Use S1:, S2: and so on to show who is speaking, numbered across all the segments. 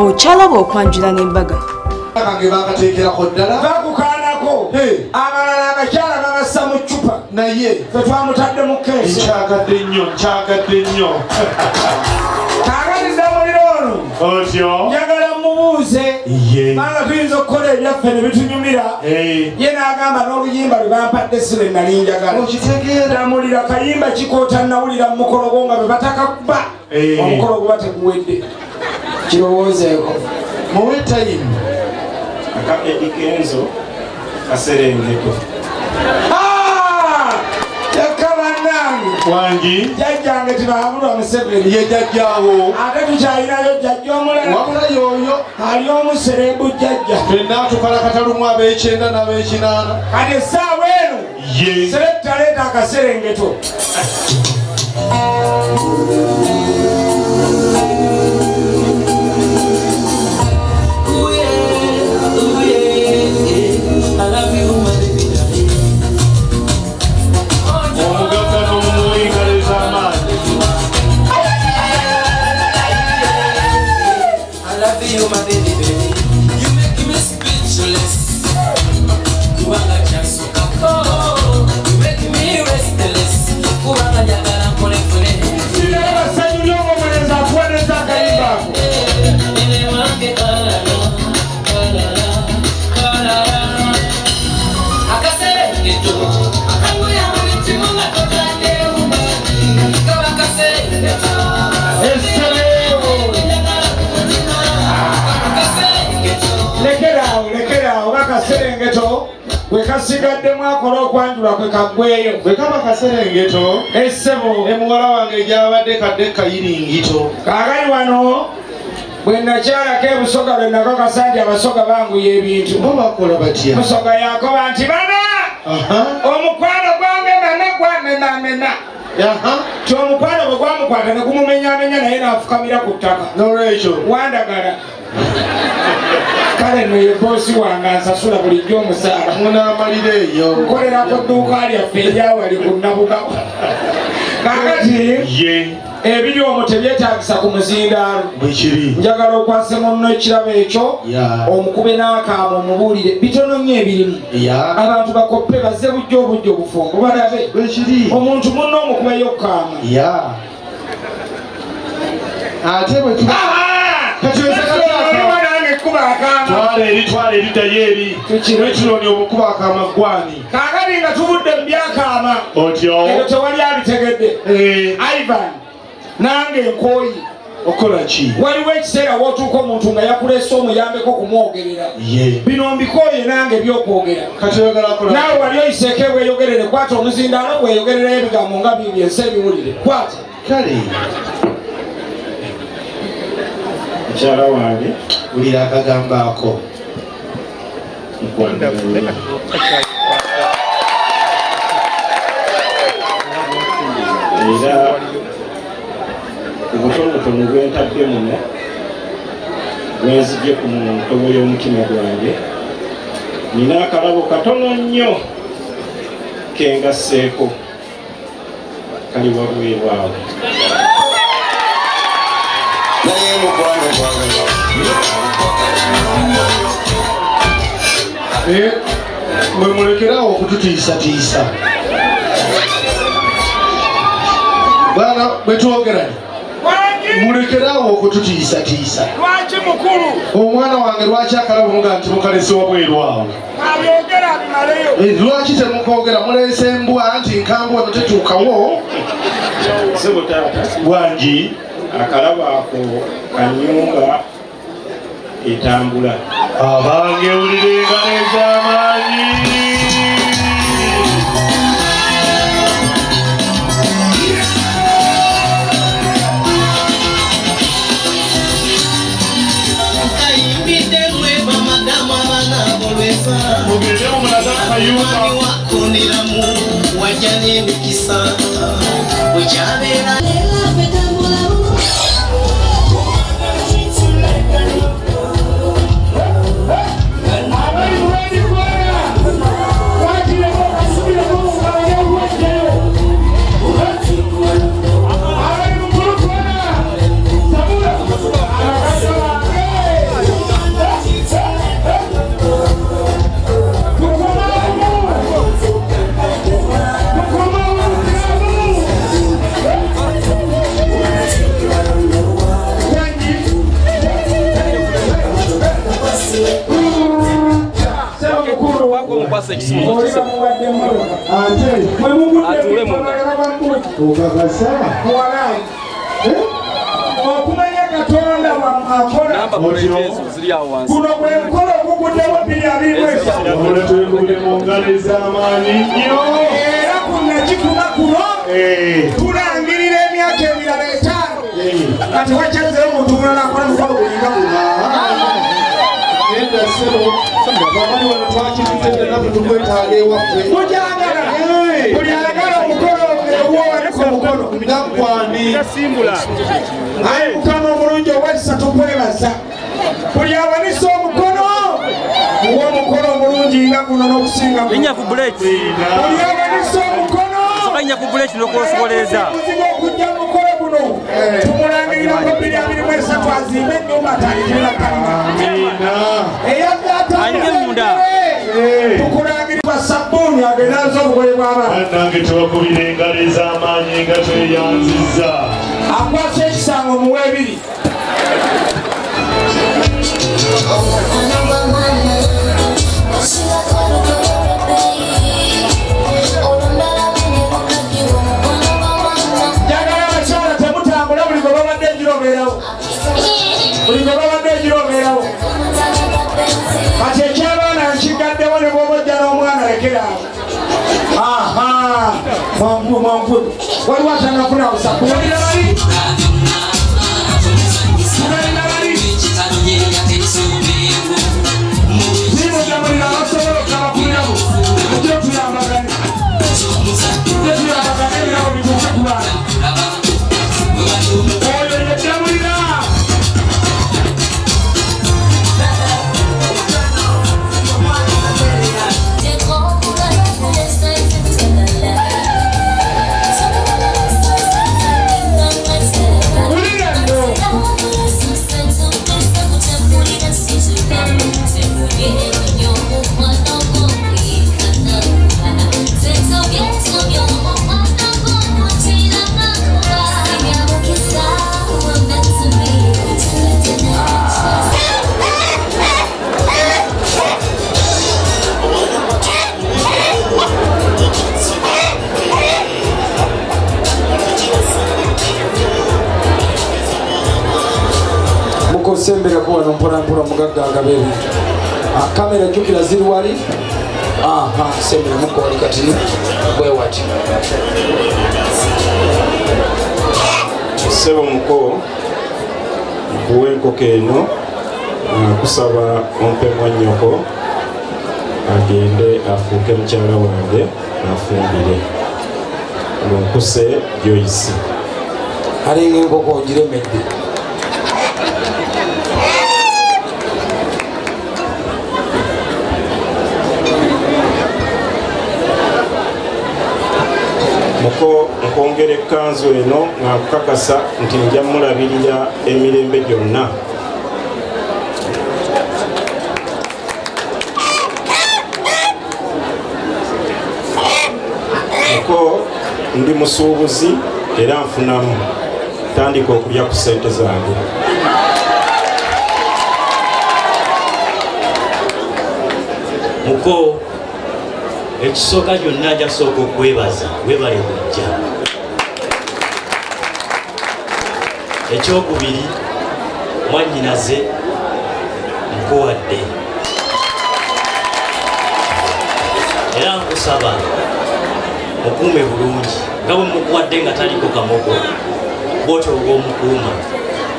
S1: Ochalaba okwanjula n'embaga.
S2: Kange bakateekerako ddala.
S3: Bakukaanako. Abalala abakyala babassa mu ccupa.
S2: Naye
S3: ffe twamutadde mu keesi.
S2: Nkyagadde nnyo.
S3: Kaagati Damulila ono.
S2: Otyo.
S3: Njagala mubuuze. Kubanga tuyinza okukola ebyaffe ne bitunyumira. Ye n'agamba n'oluyimba lwe bampadde si lwe nali njagala.
S2: Okitegeera.
S3: Damulila kayimba kikoota nawulira mu mukolo gwo nga bwe batakakuba. Omukolo guba teguwedde. Kirowoozeeko.
S2: Muwe time.
S3: Edikenzo Kaserengeto. Yakabanange
S2: Wangi
S3: jajjange tibahabulwa Museveni
S2: ye jajjaawo
S3: ate tukyalinayo jajja omulala
S2: wabula yoyo
S3: ali omuserebu jjajja
S2: ffenna tukalakatalumu ab'ekyenda n'ab'ekinaana
S3: kati essaawa eno selekta leeta Akaserengeto.
S4: You, my baby, baby, you make me speechless. Kubanga chasuka ko, you make me restless. Kubanga jagala pole pole.
S3: Siyaba sanyu yomo mwenza kuweneza kaimba.
S4: Ele wange kalala, Akaserengeto, akamuya mwiti munga tokande umani. Kawa Akaserengeto.
S3: Lekera Akaserengeto bwe kasigaddemu akola okwanjula kwe kaggweyo.
S2: bwe kaba Kaserengeto
S3: essebo
S2: emuwala wange gyabadde kadde kayiringito.
S3: kaakali wano bwe nakyalako ebusoga lwe nakakasa nti abasoga banguya ebintu.
S2: bo bakola batya?
S3: musoga yakoba nti bana omukwano gwange meme gwamemamema. ti omukwano bwe gwamukwata ne gumumenyamenya naye n'afukamira ku ttaka.
S2: N'olwekyo
S3: wandagala kale nno ye boosi wange ansasula bulijjo omusaala.
S2: munaamalira eyo
S3: nkolerako dduuka lyaffe eryawali ku Nabugabo. kakati ebiri omwo tebyetaagisa ku muzindaalo.
S2: bwekiri
S3: njagala okwase munno ekirabo ekyo omukube n'akaama omubuulire bitono nnyo ebirimu. abantu bakoppe bazze bujjo obujjo bufumbo balabe
S2: bwekiri
S3: omuntu munno omukubeyo okukaama.
S2: ate bwe twala eriddayo eri ekironi omukuba akaama gwani.
S3: kaakati nga tubudde mu byakaama
S2: otyo
S3: ebyo tewali abitegedde. Ivan nange nkooyi
S2: okola ki?
S3: waliwo ekiseera wootuuka omuntu nga yakuleese omuyambeko kumwogerera. bino mbikooye nange byokwogera. naawe wali oyiseeko ebweyogerere kwata omuzindaalo bweyogererayo ebigambo nga bibyo ensi ebiwulire kwata.
S2: kale
S3: mukyala wange
S2: wulira akagambo ako.
S3: era obutonotono bwentadde muno bwenzigye ku ntobo y'omutima gwange nina akalabo katono nnyo kengasseeko kali wabweru awo.
S2: mwe mulekerawo okututiisatiisa bwana bwe twogeranye mulekerawo okututiisatiisa.
S3: lwaki mukulu
S2: omwana wange lwaki akalabo muga nti mukalese wabweru awo?
S3: abyogera abimaleyo.
S2: lwaki temukoogera muleese embwa nti nkambwa tetuukawo?
S3: sebo taata
S2: bwangi
S3: akalabo ako kanyumba etambula.
S2: abange wulirenga n'ez'amaanyi.
S4: wakoneramu wajja n'emikisa bwekyabeera
S5: Mukase ekisimuzo kisebo. Atule munda.
S3: Okumanya Katonda akola
S5: Namba kuletezo ziri awo wansi.
S3: kuno bwe nkola okuguddewo 2 era kunakituma kuno tulangirira emyaka emirala 5 kati wakyazeyo omuntu mulala akola mukolo gulinga guno mujagala buli ayagala omukolo ewowaneko omukono aye mukama omulungi owekisa tukwebaza buli awanisa omukono muwa omukolo omulungi nga guno n'okusinga
S5: Linya ku break.
S3: buli awanisa omukono
S5: Linya ku break n'okusoboleza.
S3: muzigo okujja mu mukolo guno tumulangirira ko 223 azimbe ennyumba atandikirira kalina
S5: Anje munda.
S3: tukulangirirwa sabbuuni agendaza obugoye bw'abaana
S6: nange tubakubira engalo ez'amaanyi nga tweyanziza
S3: akwasa ekisango muwe 2 jagala abakyala temutambula buli gwe babadde egirobeerawo kati ekyabaana nkigaddewo ne bw'obojja n'omwana lekeraawo mwangu waliwo atanafuna busaku balina bali zimujamulira abasobola okukabakulirabo ejjo tuyambagane ebirabo bituuke ku baana oyo yejamulira sembera kuwa nomporampora mugaggaga bebintu kamera jukira ziri wali sembera mukoli kati bwe wati
S7: sebo muko kuwe enkoko eno kusaba ompemwa nnyoko agende afuuke mukyala wange afumbire ngonkuse Joyce
S3: alinga enkoko ogiremedde
S7: muko nkwongera ekkanzu eno nga nkukakasa nti nja mulabirira emirembe gyonna muko ndi musuubuzi era nfunamu tandika okulya ku ssente zange
S8: muko ekisooka gyonna ajasooka okwebaza webale kujja ekyokubiri mwannyinaze nkuwadde era nkusaba mukuume bulungi nga bwe mukuwadde nga taliko kamogo bwotyo obw'omukuuma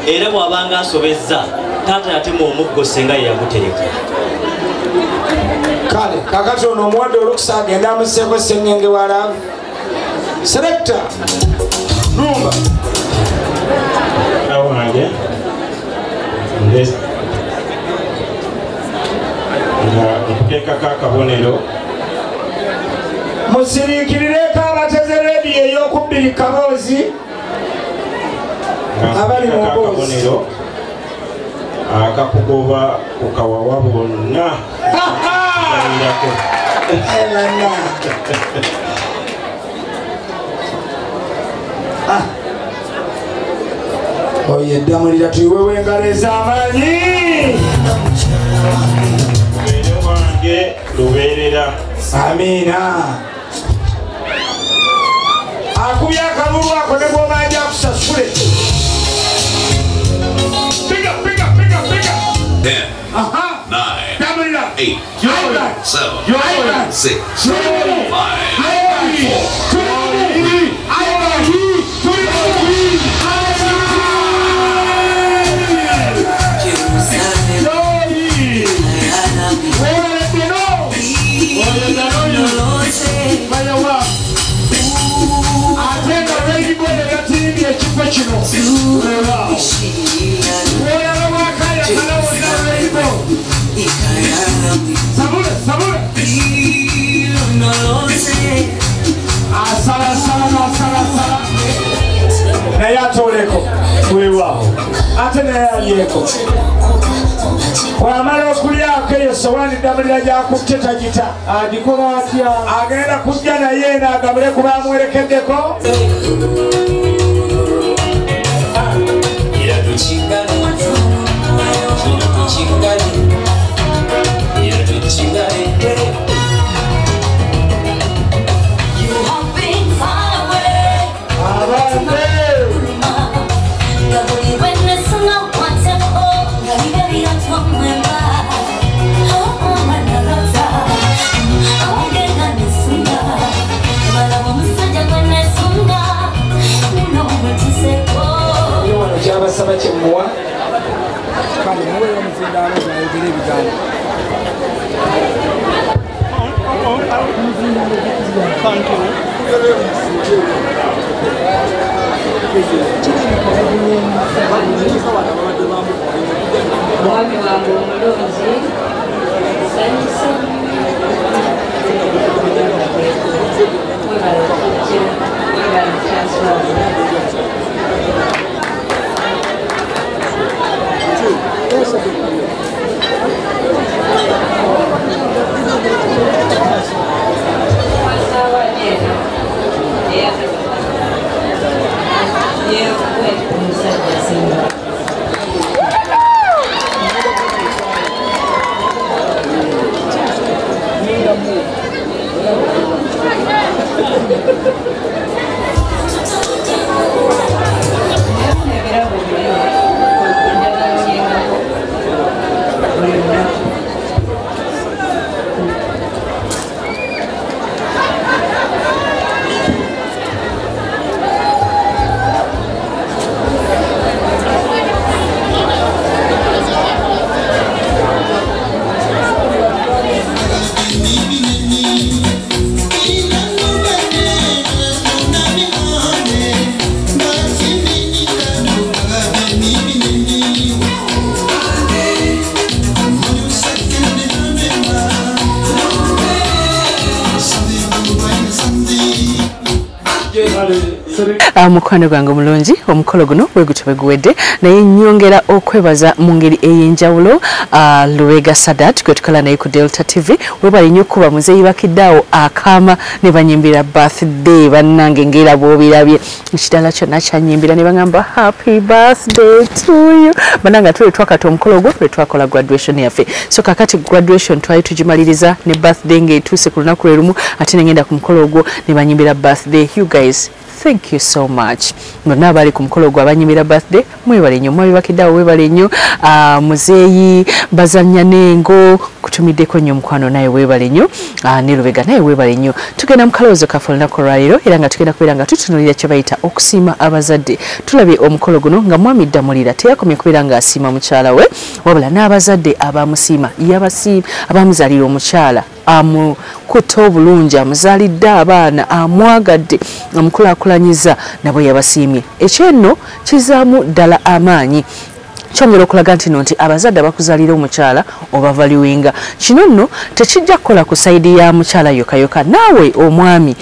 S8: era bw'abanga asobezza taata yatema omuggo senga ye yagutereka
S3: kale kakati ono omuwadde olukusa agenda amuseeko sengenge walavu selekta numba
S7: wange nga nkuteekako akabonero
S3: musiriikirireko abateze rediyo ey'okubbiri kaboozi abali mu mboozi
S7: akakugoba ku kawawa bonna
S3: oyo eddamulira tuyiwewo engalo ez'amaanyi
S7: lubeere wange lubeerera
S3: Amina. Akubya akalulu ako ne bw'oba ajja kusasule. Bigger.
S9: 10, 9, 8, 7, 6, 5,
S3: naye atoleko weewaawo ate naye alyeko bw'amala okulyako eyo sowaani Damulila gy'akutte tagita agikola atya agenda kujja naye n'agabule kuba amwerekeddeko kyabasaba kyemuwa kale muwe omuzindaalo gwayogera ebigambo
S10: mwami wange omulungi sanyusa webala okujja webala transfer
S11: mukwano gwange mulungi omukolo guno bwegutyo guwedde naye nyongera okwebaza mu ngeri ey'enjawulo Lubega Sadat gwe tukola naye ku Delta TV webali nnyo kuba muzeeyi bakiddaawo akaama ne banyimbira birthday bannange ngera bw'obirabye ekidala kyonna kyanyimbira ne bagamba happy birthday to you bannanga tuli twakati omukolo gwo lwe twakola graduation yaffe so kakati graduation twali tugimaliriza ne birthday ng'etuuse ku lunaku lwe lumu ate ne ngenda ku mukolo ogwo ne banyimbira birthday you guys thank you so much bonna abali ku mukolo gwa banyimira birthday mwebale nnyo mwebakiddawo webale nnyo muzeeyi bazanya nengo kutumiddeko nnyo mukwano naye webale nnyo ne Lubega naye webale nnyo tugenda mu kalowoozo kaffe olunaku lwaleero era nga tugenda kubeera nga tutunuulira kye bayita okusiima abazadde tulabye omukolo guno nga mwami Damulila teyakomye kubeera ng'asiima mukyala we wabula n'abazadde abamusiima yabasiima abamuzaalira omukyala amukutte obulungi amuzaalidde abaana amwagadde amukulakulanyiza nabo yabasiimye ekyenno kizaamu ddala amaanyi kyongera okulaga nti abazadde abakuzaalira omukyala oba valuinga kino nno tekijja kukola ku sayidi ya mukyala yokayoka naawe omwami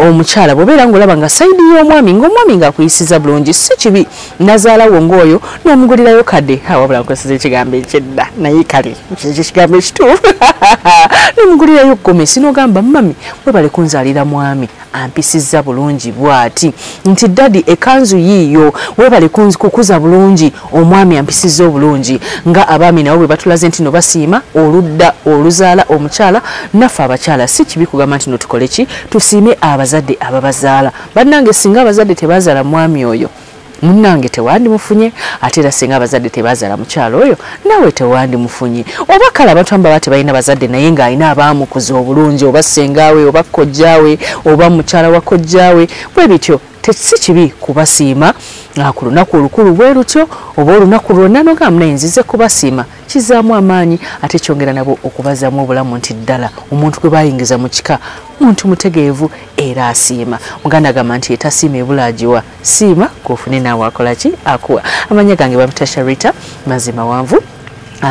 S11: omukyala bw'obeera ng'olaba nga sayidi y'omwami ng'omwami ng'akuyisiza bulungi si kibi nazaalawo ng'oyo n'omugulirayo kadde wabula nkozesa ekigambo ekyedda naye kale ekyo kigambo ekituufu n'omugulirayo gomesi n'ogamba mami webale kunzaalira mwami ampisizza bulungi bw'ati nti dadi ekanzu yiiyo webale kukuza bulungi omwami omwami ampisiza obulungi nga abaami nabo bwe batulaze nti no basiima oludda oluzaala omukyala naffe abakyala si kibi kugamba nti no tukole ki tusiime abazadde ababazaala bannange singa abazadde tebazaala mwami oyo munnange tewandi mufunye ate era singa abazadde tebazaala mukyalo oyo nawe tewandi mufunye oba kale abantu amba bate balina bazadde naye ng'alina abaamukuza obulungi oba ssengawe oba kkojjaawe oba mukyala wa kkojjaawe bwe bityo si kibi kubasiima ku lunaku olukulu bwe lutyo oba olunaku lwonna nogamba naye nzize kubasiima kizaamu amaanyi ate kyongera nabo okubazaamu obulamu nti ddala omuntu gwe bayingiza mu kika muntu mutegeevu era asiima muganda agamba nti etasiima ebulaagiwa siima kofune naawe akola ki akuwa amanya gange bamita Sharita mazima wanvu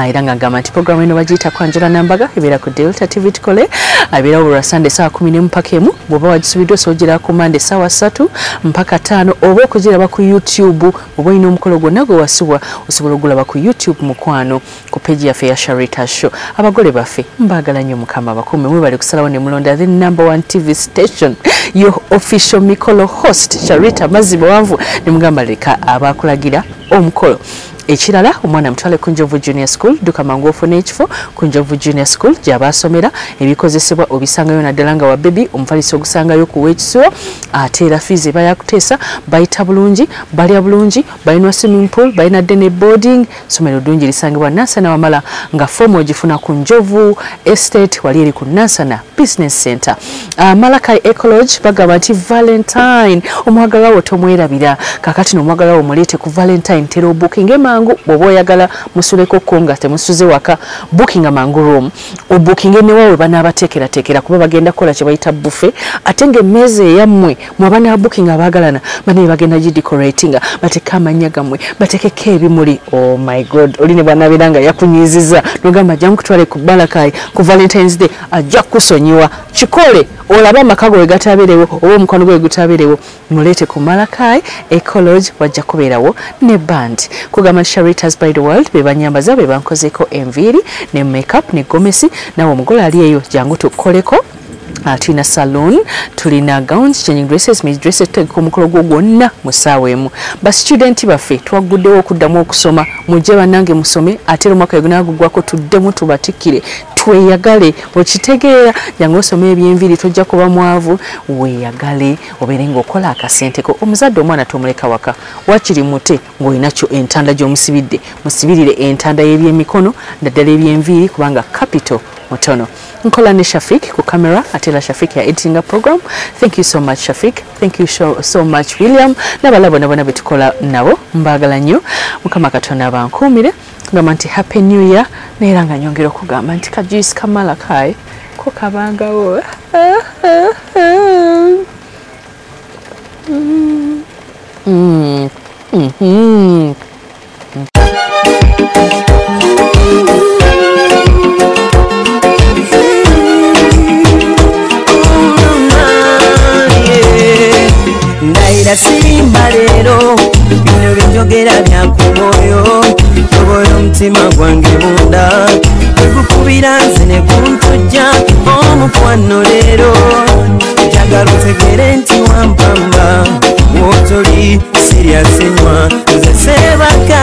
S11: era ngagamba nti programu eno bagiyita Kwanjula n'Embaga ebeera ku Delta TV tukole abeera olwa Sunday saa 10 mpaka emu bw'oba wagisubiddwa osobola ku Monday saa 3 mpaka 5 oba okugiraba ku YouTube oba olina omukolo gwonna gwe wasubwa osobola ogulaba ku YouTube mukwano ku page yaffe ya Sharita Show abagole baffe mbaagala nnyo mukama abakume mwebale kusalawo ne mulonda the #1 TV station your official mikolo host Sharita mazima wanvu ne mugamba leka abakulagira omukolo ekirala omwana mutwale ku Njovu Junior School duka mangu ofune ekifo ku Njovu Junior School gy'abasomera ebikozesebwa obisangayo naddala nga wa baby omufaliso ogusangayo ku w'ekisuwa ate era fees bayakuteesa bayita bulungi balya bulungi balina swimming pool balina day boarding somero ddungi lisangibwa Nansana Wamala nga fomu ogifuna ku Njovu Estate wali eri ku Nansana Business Center Malakai Ecology bagamba nti Valentine omwagalawo tomwerabira kakati n'omwagalawo muleete ku Valentine tero booking mangu bwoba oyagala musuleko konga temusuze waka booking amangu room obooking newawe banaabateekerateekera kuba bagenda kola kye bayita buffet ate ng'emmeeza eyammwe mwabana booking abaagalana banaye bagenda gidecoratinga bateeka amannya gammwe bateekeko ebimuli oh my god oli ne bwanabeera nga yakunyiiziza nogamba jangu kutwale ku Malakai ku Valentine's Day ajja kusonyiwa kikole olaba amaka go wegataberewo oba omukono gwe gutaberewo muleete ku Malakai Ecology wajja kubeerawo ne band kugamba Sharitas by the world bebanyambaza bebankozeko enviiri ne makeup ne gomesi nawe omugole ali eyo jangu tukoleko tulina salon tulina gowns changing dresses mid dresses ku mukolo gwonna musaawa emu ba student baffe twaguddewo okuddamu okusoma mujje bannange musome ate omwaka gunaagugwako tuddemu tubatikire tweyagale okitegeera jangu osome ebyenviri tojja kuba mwavu weeyagale obeere ng'okola akasenteko omuzadde omwana tomuleka waka wakiri mute ng'olinakyo entanda gy'omusibidde musibirire entanda y'ebyemikono naddala ebyenviri kubanga capital mutono nkola ne Shafik ku camera atela Shafik ya editing program. Thank you so much Shafik, thank you so much William nabalabo nabona betukola nabo mbagala nnyo mukama katonda bankumire ngamba nti happy new year neranga nyongero kugamba nti ka Joyce kamala kai ko kabangawo
S12: Ndaira simba lero bino benjogera byakumoyo toboyo mtima gwange munda ekukubira nze ne kuntujja omukwano lero njagala otegere nti wampamba wotoli serious nywa nze sebaka